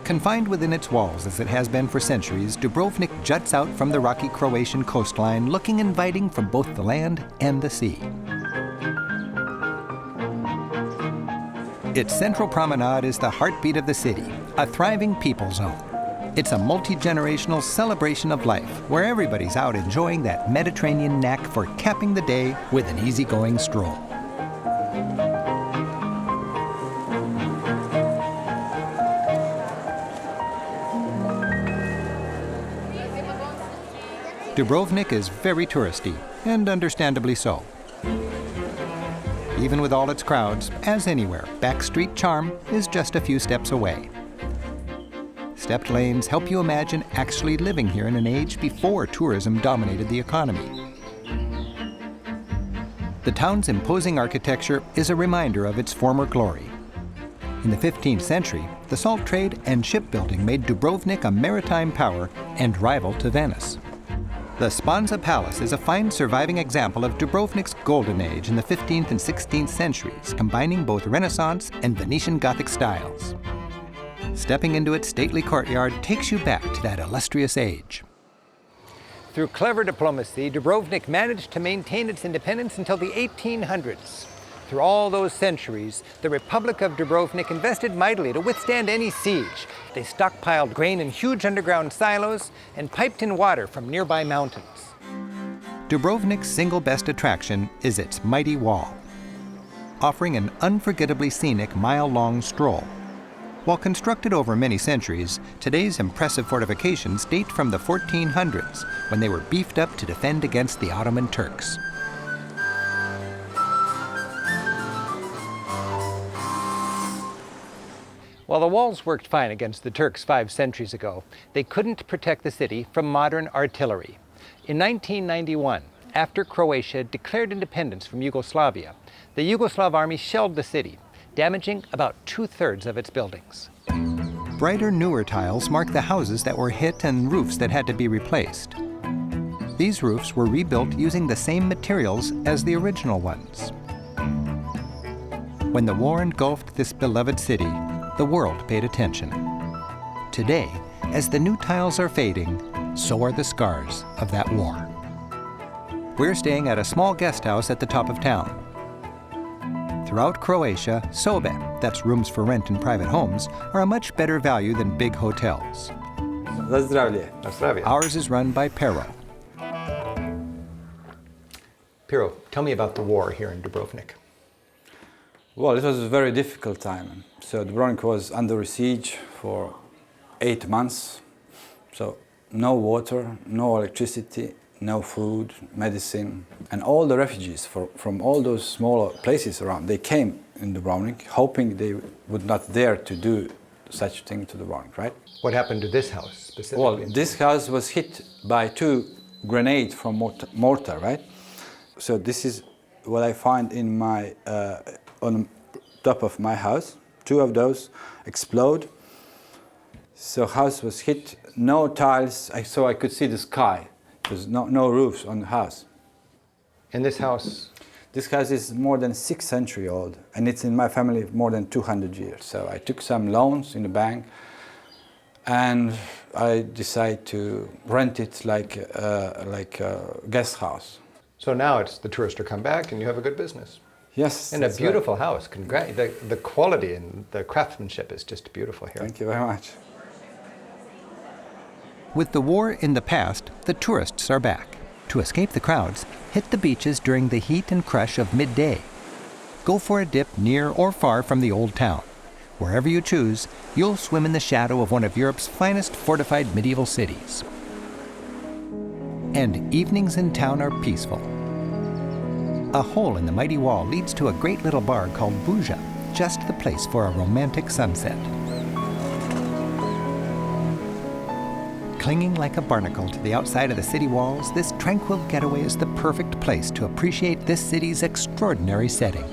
Confined within its walls as it has been for centuries, Dubrovnik juts out from the rocky Croatian coastline, looking inviting from both the land and the sea. Its central promenade is the heartbeat of the city, a thriving people zone. It's a multi-generational celebration of life, where everybody's out enjoying that Mediterranean knack for capping the day with an easygoing stroll. Dubrovnik is very touristy, and understandably so. Even with all its crowds, as anywhere, backstreet charm is just a few steps away. Stepped lanes help you imagine actually living here in an age before tourism dominated the economy. The town's imposing architecture is a reminder of its former glory. In the 15th century, the salt trade and shipbuilding made Dubrovnik a maritime power and rival to Venice. The Spanza Palace is a fine surviving example of Dubrovnik's golden age in the 15th and 16th centuries, combining both Renaissance and Venetian Gothic styles. Stepping into its stately courtyard takes you back to that illustrious age. Through clever diplomacy, Dubrovnik managed to maintain its independence until the 1800s. Through all those centuries, the Republic of Dubrovnik invested mightily to withstand any siege. They stockpiled grain in huge underground silos and piped in water from nearby mountains. Dubrovnik's single best attraction is its mighty wall, offering an unforgettably scenic mile-long stroll. While constructed over many centuries, today's impressive fortifications date from the 1400s, when they were beefed up to defend against the Ottoman Turks. While the walls worked fine against the Turks 5 centuries ago, they couldn't protect the city from modern artillery. In 1991, after Croatia declared independence from Yugoslavia, the Yugoslav army shelled the city, damaging about 2/3 of its buildings. Brighter, newer tiles mark the houses that were hit and roofs that had to be replaced. These roofs were rebuilt using the same materials as the original ones. When the war engulfed this beloved city, the world paid attention. Today, as the new tiles are fading, so are the scars of that war. We're staying at a small guest house at the top of town. Throughout Croatia, sobe, that's rooms for rent in private homes, are a much better value than big hotels. Za zdravlje. Ours is run by Pero. Pero, tell me about the war here in Dubrovnik. Well, it was a very difficult time. So Dubrovnik was under siege for 8 months. So no water, no electricity, no food, medicine. And all the refugees from all those smaller places around, they came in Dubrovnik, hoping they would not dare to do such a thing to Dubrovnik, right? What happened to this house specifically? Well, this house was hit by 2 grenades from mortar, right? So this is what I find in my on top of my house. 2 of those explode. So house was hit, no tiles, so I could see the sky. There's no roofs on the house. And this house? This house is more than 6 centuries old, and it's in my family more than 200 years. So I took some loans in the bank, and I decided to rent it like a guest house. So now it's the tourists are come back, and you have a good business. Yes. And a beautiful house. The quality and the craftsmanship is just beautiful here. Thank you very much. With the war in the past, the tourists are back. To escape the crowds, hit the beaches during the heat and crush of midday. Go for a dip near or far from the old town. Wherever you choose, you'll swim in the shadow of one of Europe's finest fortified medieval cities. And evenings in town are peaceful. A hole in the mighty wall leads to a great little bar called Buja, just the place for a romantic sunset. Clinging like a barnacle to the outside of the city walls, this tranquil getaway is the perfect place to appreciate this city's extraordinary setting.